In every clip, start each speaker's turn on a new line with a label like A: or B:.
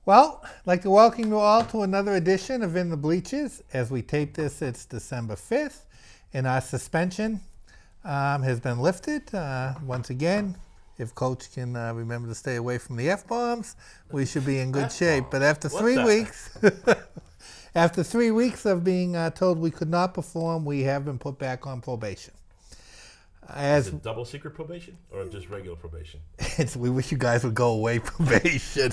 A: Well, I'd like to welcome you all to another edition of In the Bleachers. As we tape this, it's December 5th, and our suspension has been lifted. Once again, if Coach can remember to stay away from the F-bombs, we should be in good shape. But after 3 weeks, after 3 weeks of being told we could not perform, we have been put back on probation.
B: Is it double secret probation or just regular probation?
A: We wish you guys would go away probation.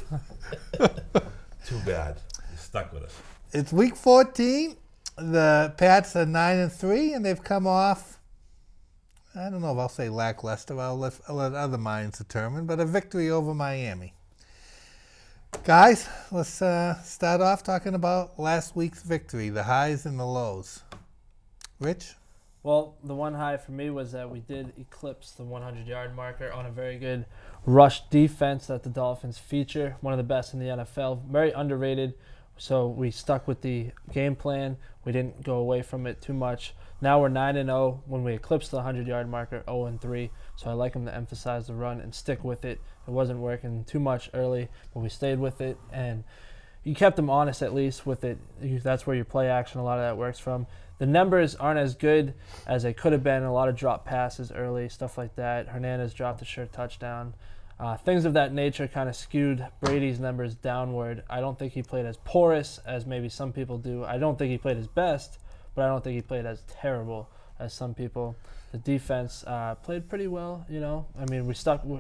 B: Too bad. You're stuck with us.
A: It's week 14. The Pats are 9-3, and they've come off, I don't know if I'll say lackluster. I'll let other minds determine, but a victory over Miami. Guys, let's start off talking about last week's victory, the highs and the lows. Rich?
C: Well, the one high for me was that we did eclipse the 100-yard marker on a very good rush defense that the Dolphins feature, one of the best in the NFL, very underrated. So we stuck with the game plan. We didn't go away from it too much. Now we're 9-0 when we eclipsed the 100-yard marker, 0-3. So I like them to emphasize the run and stick with it. It wasn't working too much early, but we stayed with it, and you kept them honest at least with it. That's where your play action, a lot of that works from. The numbers aren't as good as they could have been. A lot of drop passes early, stuff like that. Hernandez dropped a sure touchdown. Things of that nature kind of skewed Brady's numbers downward. I don't think he played as porous as maybe some people do. I don't think he played his best, but I don't think he played as terrible as some people. The defense played pretty well, you know. I mean,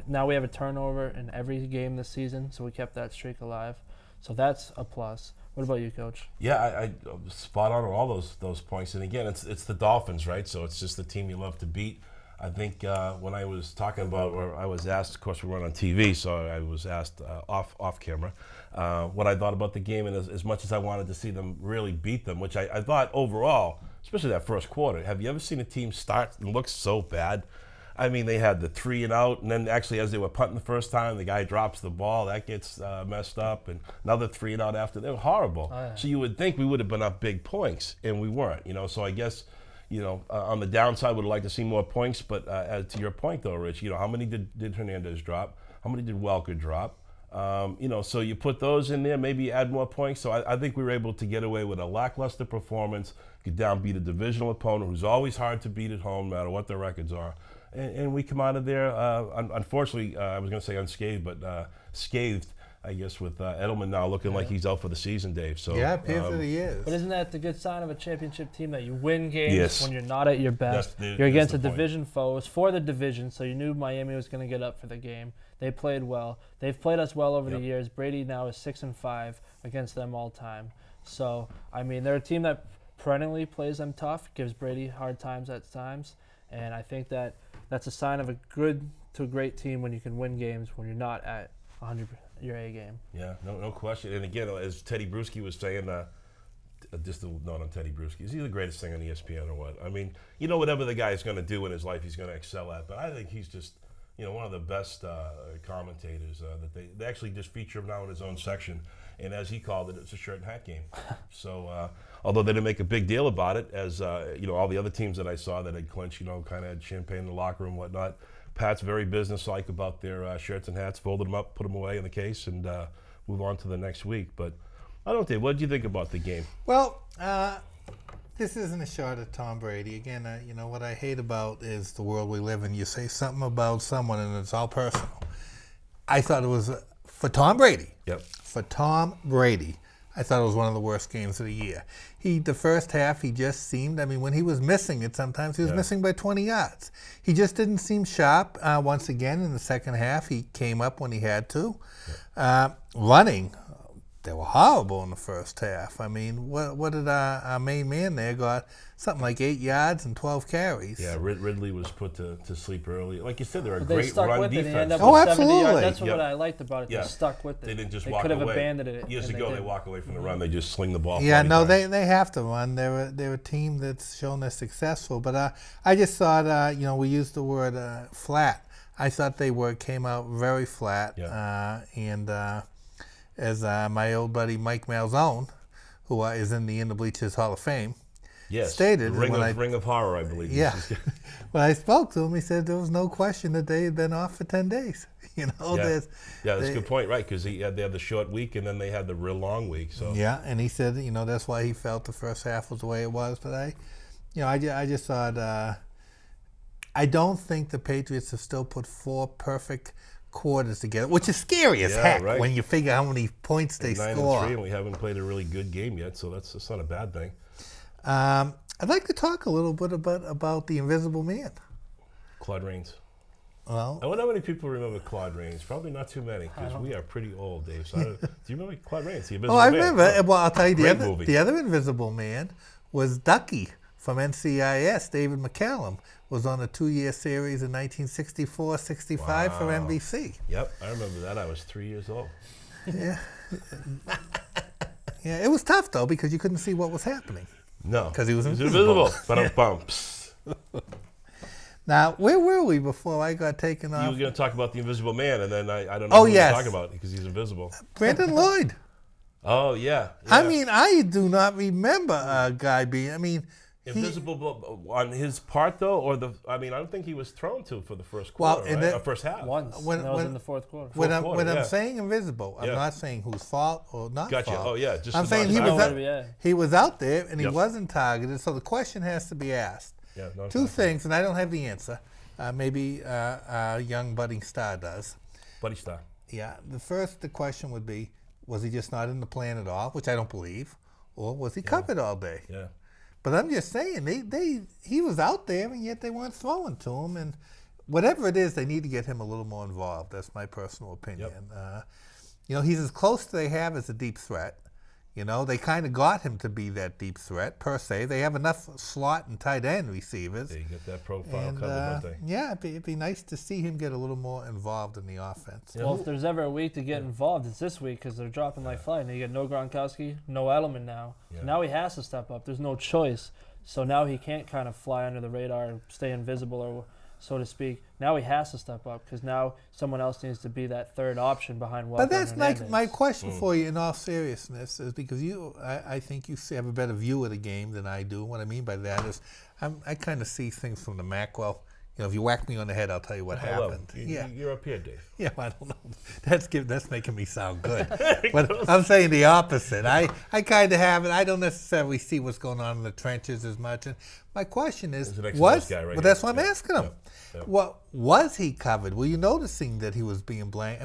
C: now we have a turnover in every game this season, so we kept that streak alive. So that's a plus. What about you, Coach?
B: Yeah, I spot on all those points. And again, it's the Dolphins, right? So it's just the team you love to beat. I think when I was talking about, or I was asked, of course we weren't on TV, so I was asked off camera, what I thought about the game, and as much as I wanted to see them really beat them, which I thought overall, especially that first quarter, have you ever seen a team start and look so bad? I mean, they had the 3 and out, and then actually as they were punting the first time, the guy drops the ball, that gets messed up, and another 3 and out after. They were horrible. Oh, yeah. So you would think we would have been up big points, and we weren't. You know, so I guess, you know, on the downside, would like to see more points. But to your point, though, Rich, you know, how many did Hernandez drop? How many did Welker drop? You know, so you put those in there, maybe add more points. So I think we were able to get away with a lackluster performance, get downbeat a divisional opponent who's always hard to beat at home, no matter what their records are. And we come out of there, unfortunately, I was going to say unscathed, but scathed, I guess, with Edelman now looking like he's out for the season, Dave. So
A: yeah, it appears that he is.
C: But isn't that the good sign of a championship team, that you win games when you're not at your best? You're against a division foe. It's for the division, so you knew Miami was going to get up for the game. They played well. They've played us well over the years. Brady now is 6-5 against them all time. So, I mean, they're a team that perennially plays them tough, gives Brady hard times at times, and I think that that's a sign of a good to a great team when you can win games when you're not at 100 your A game. Yeah,
B: no question. And again, as Teddy Bruschi was saying, just a note on Teddy Bruschi, is he the greatest thing on ESPN or what? I mean, you know, whatever the guy is going to do in his life, he's going to excel at. But I think he's just, you know, one of the best commentators that they actually just feature him now in his own section. And as he called it, it's a shirt and hat game. So although they didn't make a big deal about it, as you know, all the other teams that I saw that had clinched, you know, kind of had champagne in the locker room and whatnot. Pat's very businesslike about their shirts and hats, folded them up, put them away in the case, and move on to the next week. But I don't know, Dave, what did you think about the game?
A: Well, this isn't a shot at Tom Brady. Again, you know, what I hate about is the world we live in. You say something about someone and it's all personal. I thought it was for Tom Brady.
B: Yep.
A: For Tom Brady, I thought it was one of the worst games of the year. The first half, he just seemed, I mean, when he was missing it sometimes, he was missing by 20 yards. He just didn't seem sharp. Once again, in the second half, he came up when he had to. Running, they were horrible in the first half. I mean, what did our main man there got? Something like 8 yards and 12 carries.
B: Yeah, Ridley was put to sleep early. Like you said, they're a great run defense.
A: Oh, absolutely.
C: That's what I liked about it. They stuck with it.
B: They didn't just walk away.
C: They could have abandoned it.
B: Years ago, they walk away from the run. They just sling the ball.
A: Yeah, no, they have to run. They're a team that's shown they're successful. But I just thought, you know, we used the word flat. I thought they came out very flat.
B: Yeah.
A: And as my old buddy Mike Malzone, who is in the Bleachers Hall of Fame, stated.
B: Ring of Horror, I believe.
A: Yeah. When I spoke to him, he said there was no question that they had been off for 10 days. You know,
B: yeah, that's a good point, right? Because they had the short week, and then they had the real long week. So
A: yeah, and he said, you know, that's why he felt the first half was the way it was. But I just thought, I don't think the Patriots have still put 4 perfect quarters together, which is scary as heck when you figure how many points they score.
B: 9-3, and we haven't played a really good game yet, so that's not a bad thing.
A: I'd like to talk a little bit about the Invisible Man.
B: Claude Rains.
A: Well,
B: I wonder how many people remember Claude Rains. Probably not too many, because we are pretty old, Dave. So do you remember Claude Rains, the Invisible
A: I
B: Man?
A: remember. Well, I'll tell you,
B: Movie.
A: the other Invisible Man was Ducky from NCIS. David McCallum was on a 2-year series in 1964-65 for NBC.
B: Yep, I remember that. I was 3 years old.
A: Yeah. Yeah, it was tough, though, because you couldn't see what was happening.
B: No.
A: Because he was invisible.
B: But bumps.
A: Now, where were we before I got taken off?
B: You were going to talk about the Invisible Man, and then I don't know what you're talking about because he's invisible.
A: Brandon Lloyd.
B: Oh, yeah.
A: I mean, I do not remember a guy being,
B: invisible on his part, though, or I don't think he was thrown to for the first quarter, or first half.
C: Once. That was in the fourth quarter.
A: When I'm saying invisible, I'm not saying whose fault or not fault.
B: Oh, yeah. Just
A: I'm saying he was out there and he wasn't targeted, so the question has to be asked.
B: Yeah,
A: Two things, and I don't have the answer. Maybe a young budding star does.
B: Budding star.
A: Yeah. The question would be, was he just not in the plan at all, which I don't believe, or was he covered all day?
B: Yeah.
A: But I'm just saying, he was out there, and yet they weren't throwing to him. And whatever it is, they need to get him a little more involved. That's my personal opinion. Yep. He's as close to they have as a deep threat. They kind of got him to be that deep threat, per se. They have enough slot and tight end receivers.
B: They get that profile covered, don't they?
A: Yeah, it'd be nice to see him get a little more involved in the offense.
C: Well, if there's ever a week to get involved, it's this week because they're dropping like fly. Now you get no Gronkowski, no Edelman now. Yeah. Now he has to step up. There's no choice. So now he can't kind of fly under the radar and stay invisible, or so to speak. Now he has to step up because now someone else needs to be that third option behind Walker.
A: But that's like my question for you in all seriousness is because I think you have a better view of the game than I do. What I mean by that is I kind of see things from the macro. If you whack me on the head, I'll tell you what happened.
B: You're up here, Dave.
A: Yeah, I don't know. That's making me sound good. But I'm saying the opposite. I kind of have it. I don't necessarily see what's going on in the trenches as much. And my question is, that's what I'm asking him. What was he covered? Were you noticing that he was being blamed?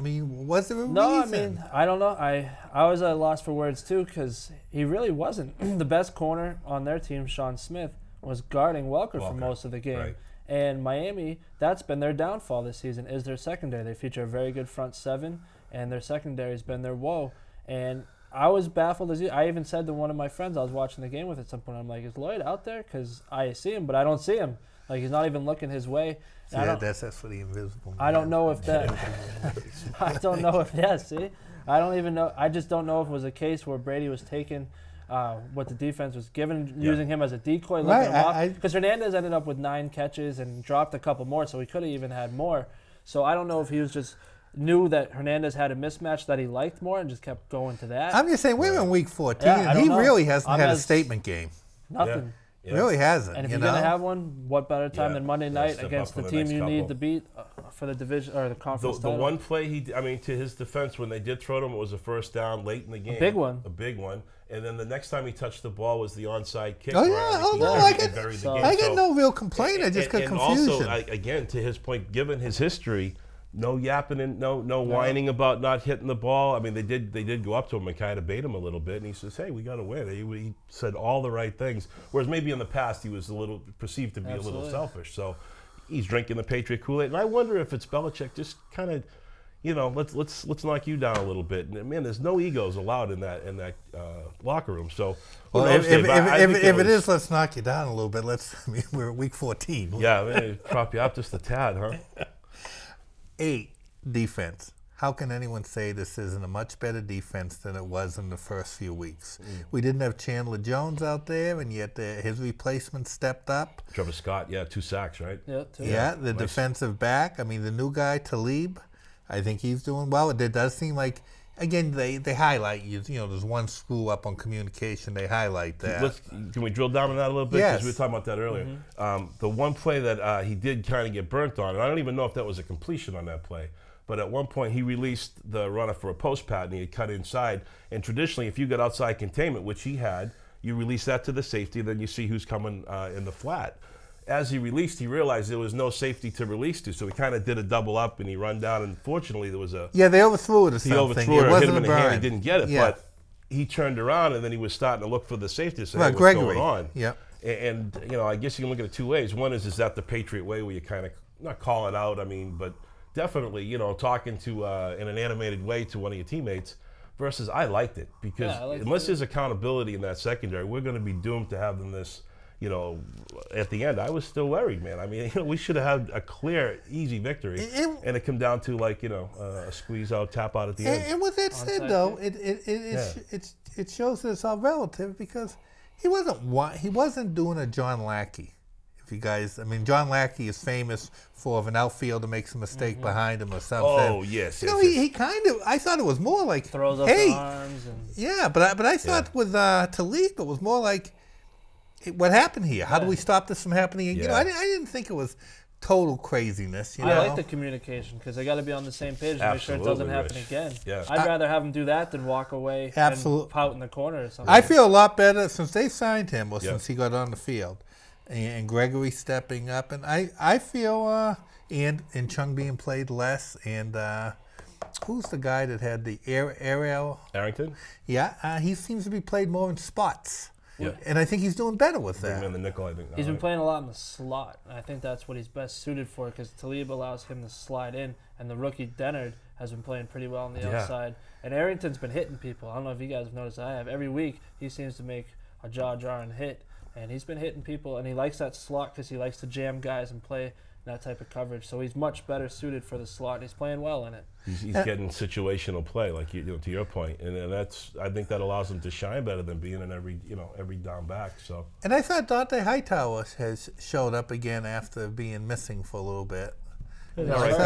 A: Was there a reason?
C: I don't know. I was at a loss for words too because he really wasn't. The best corner on their team, Sean Smith, was guarding Welker for most of the game. Right. And Miami, that's been their downfall this season, is their secondary. They feature a very good front seven, and their secondary has been their woe. And I was baffled. I even said to one of my friends I was watching the game with at some point, I'm like, is Lloyd out there? Because I see him, but I don't see him. Like, he's not even looking his way.
A: That's for the invisible man.
C: I don't know if that – I don't know if – see? I don't even know – I just don't know if it was a case where Brady was taking – what the defense was using him as a decoy, looking him off. Because Hernandez ended up with 9 catches and dropped a couple more, so he could have even had more. So I don't know if he was just knew that Hernandez had a mismatch that he liked more and just kept going to that.
A: I'm just saying, we're in week 14, and he really hasn't had a statement game.
C: Nothing.
A: Yeah. Really hasn't.
C: And if you're going to have one, what better time than Monday night against the team you need to beat for the division or the conference title?
B: The one play to his defense, when they did throw to him, it was a first down late in the game.
C: A
B: big one. And then the next time he touched the ball was the onside kick.
A: Oh, yeah. I get no real complaint. I just got confusion.
B: And also, again, to his point, given his history, no yapping and no whining about not hitting the ball. They did go up to him and kind of bait him a little bit, and he says, "Hey, we got to win." He said all the right things, whereas maybe in the past he was a little perceived to be a little selfish. So he's drinking the Patriot Kool-Aid, and I wonder if it's Belichick just kind of, let's knock you down a little bit. And man, there's no egos allowed in that locker room. So
A: if it is, let's knock you down a little bit. We're at week 14.
B: Yeah, prop you up just a tad, huh?
A: 8, defense. How can anyone say this isn't a much better defense than it was in the first few weeks? We didn't have Chandler Jones out there, and yet his replacement stepped up.
B: Trevor Scott, 2 sacks, right?
C: Yeah, 2.
A: Yeah, the defensive back. The new guy, Talib, I think he's doing well. It does seem like, again, they highlight you. There's one screw up on communication. They highlight that.
B: Can we drill down on that a little bit?
A: Yes.
B: Because we were talking about that earlier. The one play that he did kind of get burnt on, and I don't even know if that was a completion on that play, But at one point, he released the runner for a post pad, and he had cut inside. And traditionally, if you got outside containment, which he had, you release that to the safety, then you see who's coming in the flat. As he released, he realized there was no safety to release to, so he kind of did a double up, and he run down, and fortunately, there was a...
A: Yeah, they overthrew it or something.
B: He overthrew it, or hit him in the hand,
A: burn.
B: he didn't get it,
A: Yeah.
B: but he turned around, and then he was starting to look for the safety to say,
A: Right,
B: what's
A: Gregory.
B: going on?
A: Yep.
B: And, you know, I guess you can look at it two ways. One is that the Patriot way where you kind of, not call it out, I mean, but definitely, you know, talking to, in an animated way to one of your teammates, versus I liked it. Because unless there's accountability in that secondary, we're going to be doomed to having this, you know, at the end. I was still worried, man. I mean, you know, we should have had a clear, easy victory. And it come down to, like, you know, a squeeze out, tap out at the end.
A: And with that said, though, it shows that it's all relative because he wasn't doing a John Lackey. If you guys, I mean, John Lackey is famous for if an outfielder makes a mistake behind him or something.
B: Oh, yes.
A: You know, he kind of, I thought it was more like,
C: throws up the arms. And
A: yeah, but I thought with Talib, it was more like, what happened here? How do we stop this from happening again? You know, I didn't think it was total craziness. You know?
C: I like the communication because they got to be on the same page to make sure it doesn't happen again. Yeah. I'd rather have them do that than walk away and pout in the corner or something.
A: I feel a lot better since they signed him or since he got on the field. And Gregory stepping up. And I feel, and Chung being played less. And who's the guy that had the Ariel?
B: Arrington?
A: Yeah, he seems to be played more in spots.
B: Yeah.
A: And I think he's doing better with that.
B: In the nickel, I think.
C: He's been playing a lot in the slot. And I think that's what he's best suited for because Talib allows him to slide in. And the rookie Dennard has been playing pretty well on the outside. And Arrington's been hitting people. I don't know if you guys have noticed. I have. Every week, he seems to make a jaw-jarring hit. And he's been hitting people. And he likes that slot because he likes to jam guys and play that type of coverage. So he's much better suited for the slot. And he's playing well in it.
B: He's getting situational play, like to your point, and that's I think that allows him to shine better than being in every down back. So. And
A: I thought Dante Hightower has showed up again after being missing for a little bit.
C: I'm just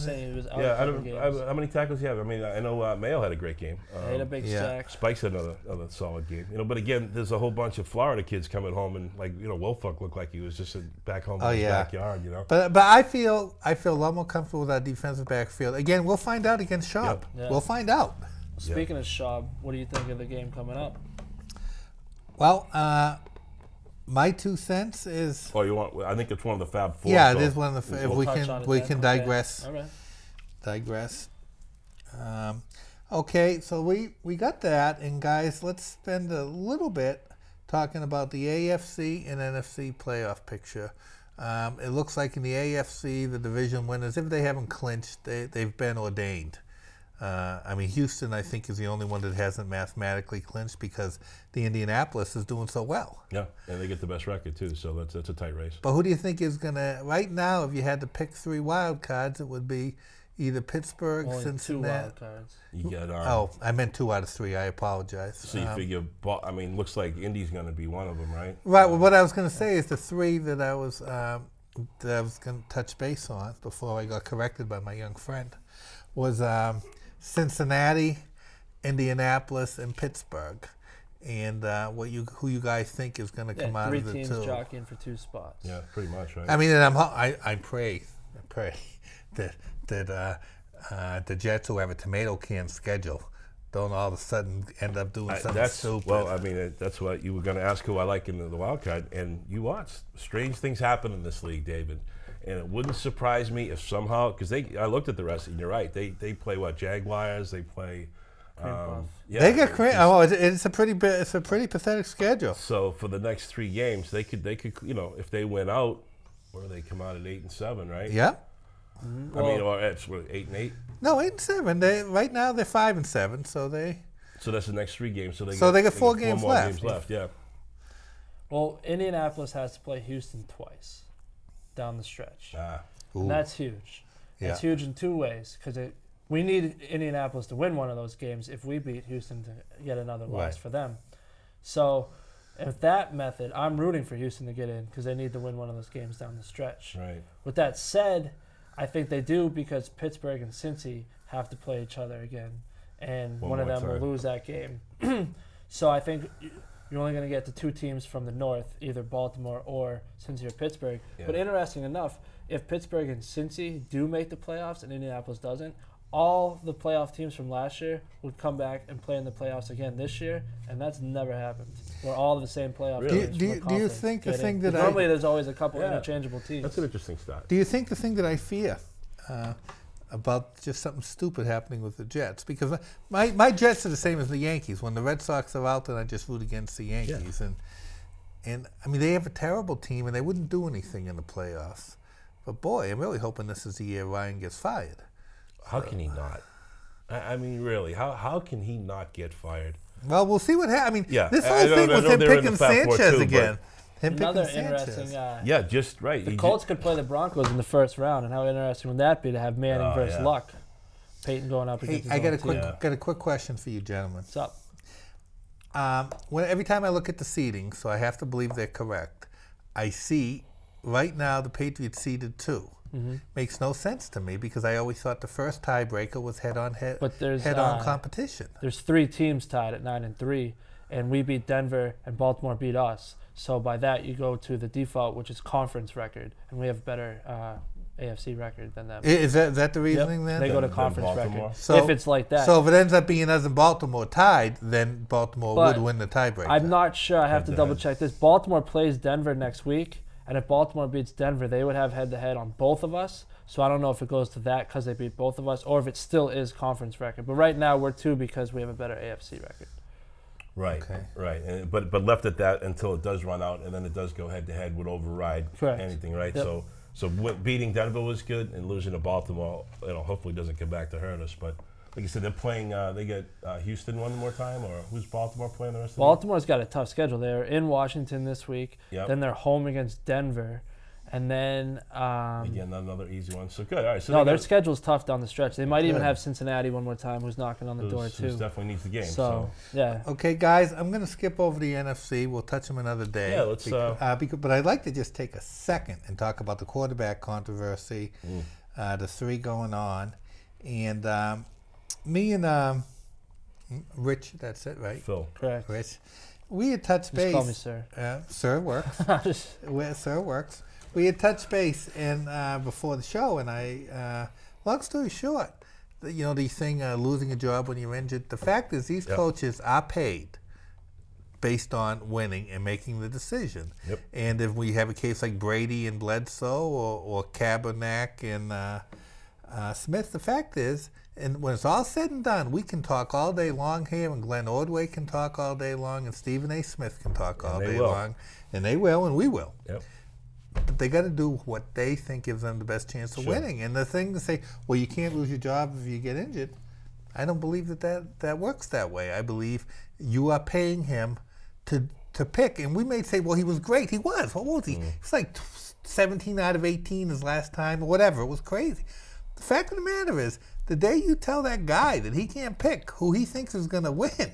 C: saying he was out.
B: How many tackles he have? I mean, I know Mayo had a great game.
C: He had a big sack.
B: Spikes had another solid game. You know, but again, there's a whole bunch of Florida kids coming home, and like Wolfuck looked like he was just back home in his backyard. You know.
A: But I feel a lot more comfortable with our defensive backfield. Again, we'll find out against Schaub.
B: Yep.
A: Yeah. We'll find out.
C: Speaking of Schaub, what do you think of the game coming up?
A: Well, my 2 cents is.
B: Oh, you want? I think it's one of the Fab Four.
A: Yeah, it is one of the. If we can digress.
C: Okay. All right.
A: Digress. Okay, so we got that, and guys, let's spend a little bit talking about the AFC and NFC playoff picture. It looks like in the AFC, the division winners, if they haven't clinched, they've been ordained. I mean, Houston, I think, is the only one that hasn't mathematically clinched because the Indianapolis is doing so well.
B: Yeah, and they get the best record, too, so that's a tight race.
A: But who do you think is going to, right now, if you had to pick 3 wild cards, it would be either Pittsburgh, Cincinnati.
C: 2 wild cards.
B: You get,
A: I meant 2 out of 3. I apologize.
B: So you figure, I mean, looks like Indy's going to be one of them, right?
A: Right, well, what I was going to say is the 3 that I was going to touch base on before I got corrected by my young friend was Cincinnati, Indianapolis, and Pittsburgh, and who you guys think is going to come out of the 2?
C: 3 teams jockeying for 2 spots.
B: Yeah, pretty much, right?
A: I mean, and I pray that the Jets, who have a tomato can schedule, don't all of a sudden end up doing something stupid.
B: Well, I mean, that's what you were going to ask who I like in the wild card, and you watch. Strange things happen in this league, David. And it wouldn't surprise me if somehow, because I looked at the rest, and you're right. They play Jaguars. They play.
A: They get crazy. It's a pretty pathetic schedule.
B: So for the next 3 games, they could if they win out, or they come out at 8-7, right?
A: Yeah.
B: Mm-hmm. I mean, or it's 8-8.
A: No, 8-7. Right now they're 5-7. So
B: that's the next 3 games.
A: So they got 4 games left.
B: Yeah.
C: Well, Indianapolis has to play Houston twice down the stretch. And that's huge. Yeah. It's huge in 2 ways because we need Indianapolis to win one of those games if we beat Houston to get another loss for them. So with that method, I'm rooting for Houston to get in because they need to win one of those games down the stretch.
B: Right.
C: With that said, I think they do because Pittsburgh and Cincy have to play each other again, and one of them will lose that game. So I think you're only going to get the 2 teams from the north, either Baltimore or Cincy or Pittsburgh. Yeah. But interesting enough, if Pittsburgh and Cincy do make the playoffs and Indianapolis doesn't, all the playoff teams from last year would come back and play in the playoffs again this year, and that's never happened. We're all the same playoff
B: Really?
C: teams.
A: Do you think the thing that
C: normally there's always a couple interchangeable teams.
B: That's an interesting stat.
A: Do you think the thing that I fear about just something stupid happening with the Jets? Because my Jets are the same as the Yankees. When the Red Sox are out, then I just root against the Yankees. And I mean, they have a terrible team, and they wouldn't do anything in the playoffs. But boy, I'm really hoping this is the year Ryan gets fired.
B: How can he not? I mean, really, how can he not get fired?
A: Well, we'll see what happens. I mean,
B: Yeah,
A: this whole thing was him picking Sanchez again.
C: Another interesting.
B: Yeah, just right.
C: The Colts could play the Broncos in the first round, and how interesting would that be to have Manning versus Luck? Peyton going up against.
A: Hey, I got a quick question for you, gentlemen.
C: What's up?
A: Every time I look at the seeding, so I have to believe they're correct, I see right now the Patriots seeded 2. Makes no sense to me because I always thought the first tiebreaker was head-on competition.
C: There's 3 teams tied at 9-3, and we beat Denver and Baltimore beat us. So by that you go to the default, which is conference record, and we have a better AFC record than them.
A: Is that the reasoning then?
C: They go to conference record.
A: So,
C: if it's like that.
A: So if it ends up being us and Baltimore tied, then Baltimore would win the tiebreaker.
C: I'm not sure. I have to double check this. Baltimore plays Denver next week. And if Baltimore beats Denver, they would have head-to-head on both of us. So I don't know if it goes to that because they beat both of us, or if it still is conference record. But right now we're 2 because we have a better AFC record.
B: Right, right. But left at that until it does run out, and then it does go head-to-head, would override anything, right?
C: Yep.
B: So beating Denver was good, and losing to Baltimore, hopefully doesn't come back to hurt us. But like you said, they're playing. They get Houston one more time, or who's Baltimore playing the rest of the
C: Baltimore's got a tough schedule. They're in Washington this week.
B: Yep.
C: Then they're home against Denver, and then
B: again another easy one. So good. All right. So
C: no, their schedule's tough down the stretch. They might even have Cincinnati one more time, who's knocking on the door too.
B: Who definitely needs the game.
C: So yeah.
A: Okay, guys, I'm going to skip over the NFC. We'll touch them another day.
B: Yeah, let's.
A: But I'd like to just take a second and talk about the quarterback controversy, the 3 going on, and. Me and Rich, that's it, right?
B: Phil.
C: Correct.
A: Rich. We had touched base.
C: Just call me sir.
A: Sir works. Sir works. We had touched base before the show, and long story short, the thing, losing a job when you're injured, the fact is these coaches are paid based on winning and making the decision.
B: Yep.
A: And if we have a case like Brady and Bledsoe or Kaepernick and Smith, the fact is, and when it's all said and done, we can talk all day long here, and Glenn Ordway can talk all day long, and Stephen A. Smith can talk all day long, and they will, and we will.
B: Yep.
A: But they got to do what they think gives them the best chance of winning. And the thing to say, well, you can't lose your job if you get injured, I don't believe that works that way. I believe you are paying him to pick, and we may say, well, he was great. He was. What was he? It's like 17 out of 18 his last time, or whatever. It was crazy. The fact of the matter is, the day you tell that guy that he can't pick who he thinks is going to win,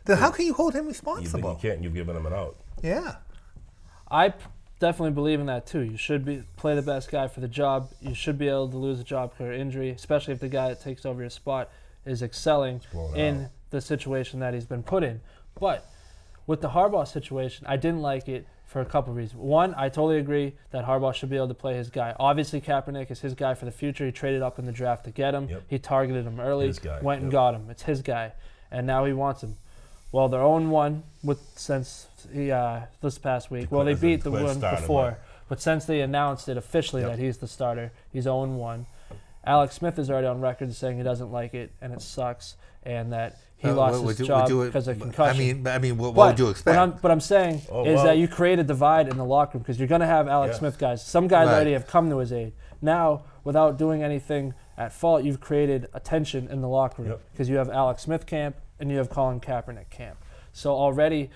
A: then how can you hold him responsible?
B: You can't. You've given him an out.
A: Yeah.
C: I definitely believe in that too. You should play the best guy for the job. You should be able to lose a job for injury, especially if the guy that takes over your spot is excelling in the situation that he's been put in. But with the Harbaugh situation, I didn't like it for a couple of reasons. One, I totally agree that Harbaugh should be able to play his guy. Obviously, Kaepernick is his guy for the future. He traded up in the draft to get him.
B: Yep.
C: He targeted him early, went and
B: Yep.
C: got him. It's his guy, and now he wants him. Well, they're 0-1 since this past week. Well, they beat the one before, but since they announced it officially that he's the starter, he's 0-1. Alex Smith is already on record saying he doesn't like it and it sucks, and that he lost his job because of concussion.
A: I mean, what would you expect?
C: What I'm saying is that you create a divide in the locker room because you're going to have Alex Smith guys. Some guys already have come to his aid. Now, without doing anything at fault, you've created a tension in the locker room because you have Alex Smith camp and you have Colin Kaepernick camp. So already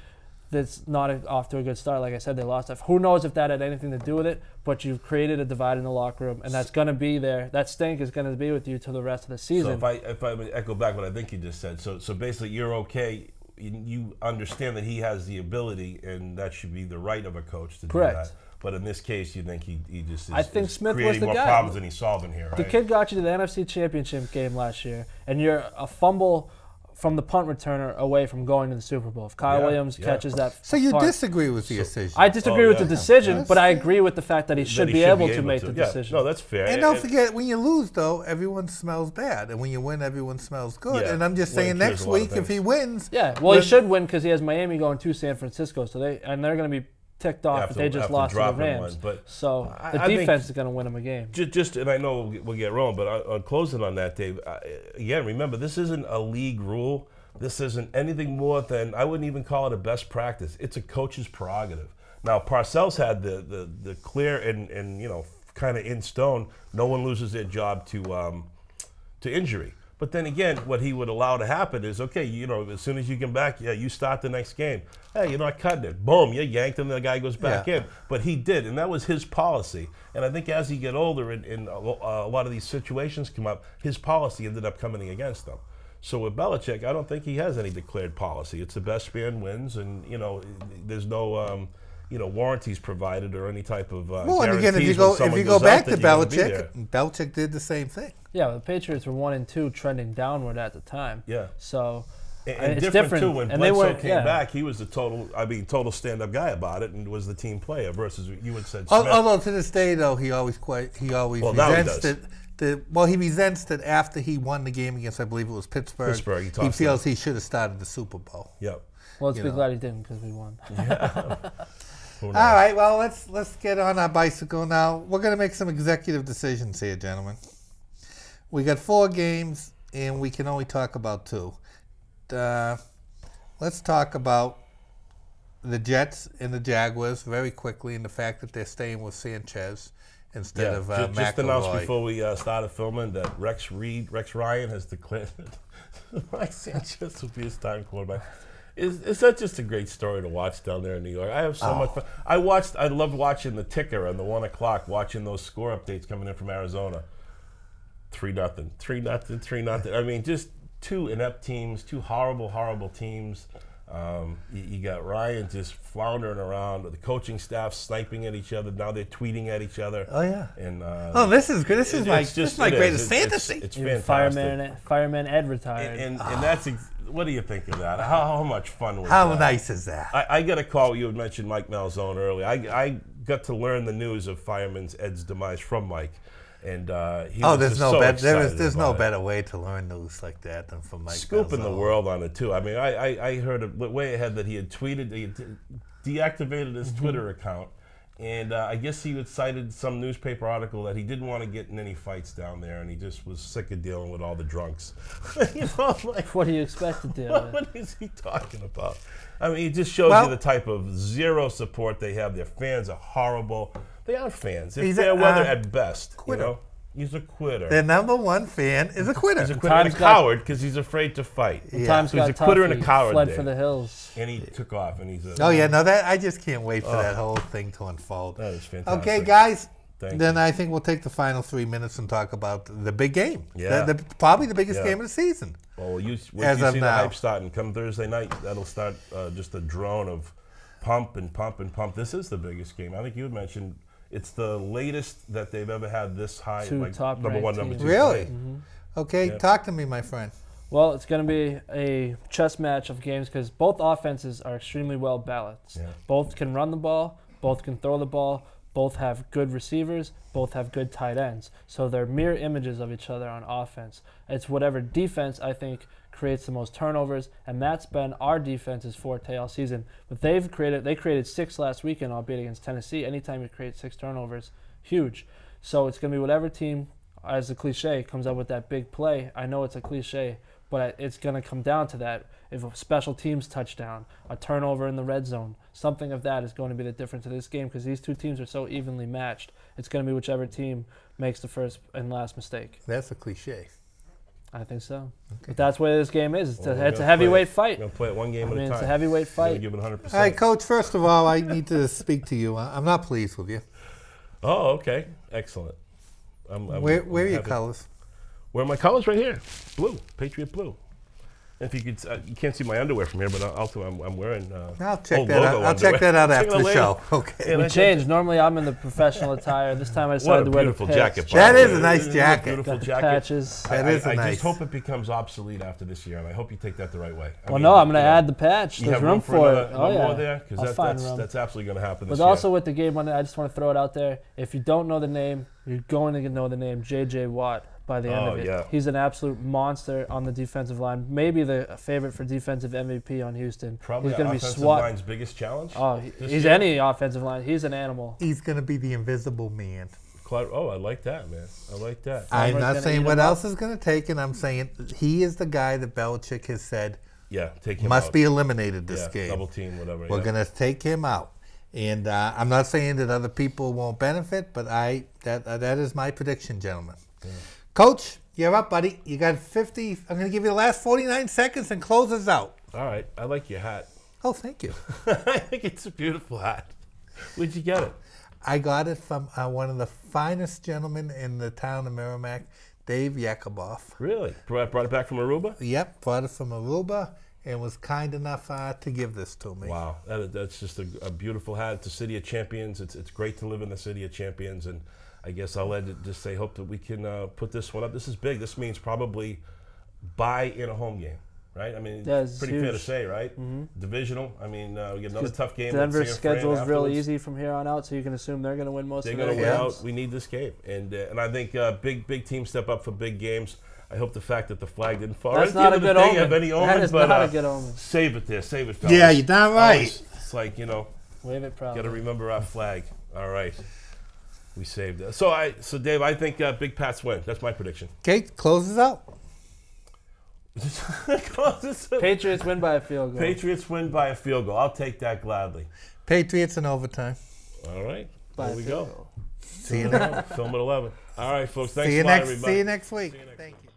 C: that's not off to a good start. Like I said, they lost it. Who knows if that had anything to do with it, but you've created a divide in the locker room, and that's going to be there. That stink is going to be with you till the rest of the season.
B: So if I echo back what I think you just said, so basically you're okay. You understand that he has the ability, and that should be the right of a coach to do that. But in this case, you think he just is,
C: I think Smith
B: creating
C: was the
B: more
C: guy.
B: problems than he's solving here, right?
C: The kid got you to the NFC Championship game last year, and you're a fumble from the punt returner away from going to the Super Bowl. If Kyle Williams catches that
A: So you
C: punt,
A: disagree with the decision?
C: I disagree with the decision, but I agree with the fact that he should be able to make the decision.
B: No, that's fair.
A: And don't forget, when you lose, though, everyone smells bad. And when you win, everyone smells good.
B: Yeah.
A: And I'm just saying next week, if he wins...
C: Yeah, well, he should win because he has Miami going to San Francisco. So they're going to be ticked off if they just lost to the Rams. So the defense is going to win them a game.
B: And I know we'll get rolling, but on closing on that, Dave, again, remember, this isn't a league rule. This isn't anything more than, I wouldn't even call it a best practice. It's a coach's prerogative. Now, Parcells had the clear and kind of in stone, no one loses their job to injury. But then again, what he would allow to happen is, okay, as soon as you get back, you start the next game. Hey, you're not cutting it. Boom, you yanked him, the guy goes back in. But he did, and that was his policy. And I think as he get older and a lot of these situations come up, his policy ended up coming against them. So with Belichick, I don't think he has any declared policy. It's the best man wins, and there's no warranties provided or any type of
A: well, and again, if you go back to Belichick, Belichick did the same thing.
C: Yeah, the Patriots were 1-2, trending downward at the time.
B: Yeah.
C: So
B: and
C: it's
B: different too. When Bledsoe came back, he was a total stand-up guy about it, and was the team player versus you had said. Smith.
A: Although to this day, though, he always resents it. He resents that after he won the game against, I believe it was Pittsburgh. He feels he should have started the Super Bowl.
B: Yep.
C: Well, let's be glad he didn't because we won.
B: Yeah.
A: All right, well, let's get on our bicycle now. We're going to make some executive decisions here, gentlemen. We got 4 games, and we can only talk about 2. Let's talk about the Jets and the Jaguars very quickly, and the fact that they're staying with Sanchez instead of McElroy.
B: Just announced before we started filming that Rex Ryan has declared Mike Sanchez will be his starting quarterback. Is that just a great story to watch down there in New York? I have so much fun. I loved watching the ticker on the 1 o'clock, watching those score updates coming in from Arizona. 3-0, 3-0, 3-0. I mean, just 2 inept teams, 2 horrible teams. You got Ryan just floundering around, the coaching staff sniping at each other. Now they're tweeting at each other.
A: Oh yeah.
B: And
A: this is good. This is my greatest fantasy.
B: It's fantastic.
C: Fireman Ed retired.
B: And that's what do you think of that? How much fun was that?
A: How nice is that?
B: I got a call. You had mentioned Mike Malzone earlier. I got to learn the news of Fireman's Ed's demise from Mike. And
A: there's no better way to learn news like that than from Mike.
B: Scooping the world on it too. I mean, I heard way ahead that he had tweeted, he had deactivated his Twitter account, and I guess he had cited some newspaper article that he didn't want to get in any fights down there, and he just was sick of dealing with all the drunks.
C: What do you expect to deal with?
B: What is he talking about? I mean, it just shows you the type of zero support they have. Their fans are horrible. They aren't fans. They're fair weather at best.
A: Quitter.
B: He's a quitter.
A: Their number 1 fan is a quitter.
B: He's a quitter and a coward because he's afraid to fight.
C: Yeah.
B: So he's a quitter and a coward.
C: Fled for the hills.
B: And he took off. And he's
A: I just can't wait for that whole thing to unfold.
B: That is fantastic.
A: Okay, guys.
B: Thank
A: then
B: you.
A: I think we'll take the final 3 minutes and talk about the big game.
B: Yeah.
A: Probably the biggest game of the season.
B: Well, you see the hype starting. Come Thursday night, that'll start just a drone of pump and pump and pump. This is the biggest game. I think you had mentioned it's the latest that they've ever had this high,
C: top
B: number 1, number 2.
A: Really? Mm-hmm. Okay, talk to me, my friend.
C: Well, it's going to be a chess match of games because both offenses are extremely well balanced. Yeah. Both can run the ball, both can throw the ball, both have good receivers, both have good tight ends. So they're mirror images of each other on offense. It's whatever defense, I think, creates the most turnovers, and that's been our defense's forte all season. But they created 6 last weekend, albeit against Tennessee. Anytime you create 6 turnovers, huge. So it's going to be whatever team, as the cliche, comes up with that big play. I know it's a cliche, but it's going to come down to that. If a special teams touchdown, a turnover in the red zone, something of that is going to be the difference of this game because these 2 teams are so evenly matched. It's going to be whichever team makes the first and last mistake.
A: That's a cliche.
C: I think so. Okay. But that's what this game is. It's a heavyweight fight.
B: We're going to play it 1 game at a time.
C: It's a heavyweight fight.
B: Give it 100%.
A: All right, Coach, first of all, I need to speak to you. I'm not pleased with you.
B: Oh, okay. Excellent.
A: Where are your colors?
B: Where are my colors? Right here. Blue. Patriot blue. If you could, you can't see my underwear from here, but also I'm wearing.
A: I'll check that out. I'll check that out after the show. Okay.
C: We changed. Normally I'm in the professional attire. This time I decided to wear the
B: beautiful jacket.
A: That is a nice jacket.
B: Beautiful jacket.
C: Patches.
A: That is nice.
B: I just hope it becomes obsolete after this year, and I hope you take that the right way.
C: Well, no, I'm going to add the patch. There's room for it.
B: Oh yeah, more there because that's absolutely going to happen this year.
C: But also with the game, I just want to throw it out there. If you don't know the name, you're going to know the name J.J. Watt. By the end of it.
B: Yeah.
C: He's an absolute monster on the defensive line. Maybe the favorite for defensive MVP on Houston.
B: Probably
C: he's going to be
B: offensive line's biggest challenge.
C: Oh, he's any offensive line. He's an animal.
A: He's going to be the invisible man.
B: Oh, I like that, man. I like that.
A: I'm not saying what else is going to take it. I'm saying he is the guy that Belichick has said
B: take him
A: must
B: out.
A: Be eliminated this game.
B: Double team, whatever.
A: We're going to take him out. And I'm not saying that other people won't benefit, but that is my prediction, gentlemen. Yeah. Coach, you're up, buddy. You got 50. I'm going to give you the last 49 seconds and close us out.
B: All right. I like your hat.
A: Oh, thank you.
B: I think it's a beautiful hat. Where'd you get it?
A: I got it from one of the finest gentlemen in the town of Merrimack, Dave Yakuboff.
B: Really? Brought it back from Aruba?
A: Yep, brought it from Aruba and was kind enough to give this to me.
B: Wow. That's just a beautiful hat. It's a city of champions. It's great to live in the city of champions. And I guess I'll just say hope that we can put this one up. This is big. This means probably bye in a home game, right? I mean, it's pretty fair to say, right? Mm-hmm. Divisional. I mean, we get another tough game.
C: Denver's schedule is really easy from here on out, so you can assume they're going to win most of their games.
B: They're going to win out. We need this game. And I think big teams step up for big games. I hope the fact that the flag didn't fall.
C: That's not a good omen.
B: Have any omen,
C: that is not a good omen.
B: Save it there. Save it, fellas.
A: Yeah, you're damn right.
B: It's like,
C: wave it proudly.
B: Got to remember our flag. All right. We saved it. So Dave, I think Big Pats win. That's my prediction.
A: Okay, close us out.
C: Patriots win by a field goal.
B: Patriots win by a field goal. I'll take that gladly.
A: Patriots in overtime.
B: All right. There we go.
A: See you next.
B: Film at 11. All right, folks. Thanks a lot, everybody.
A: See you next week. Thank you.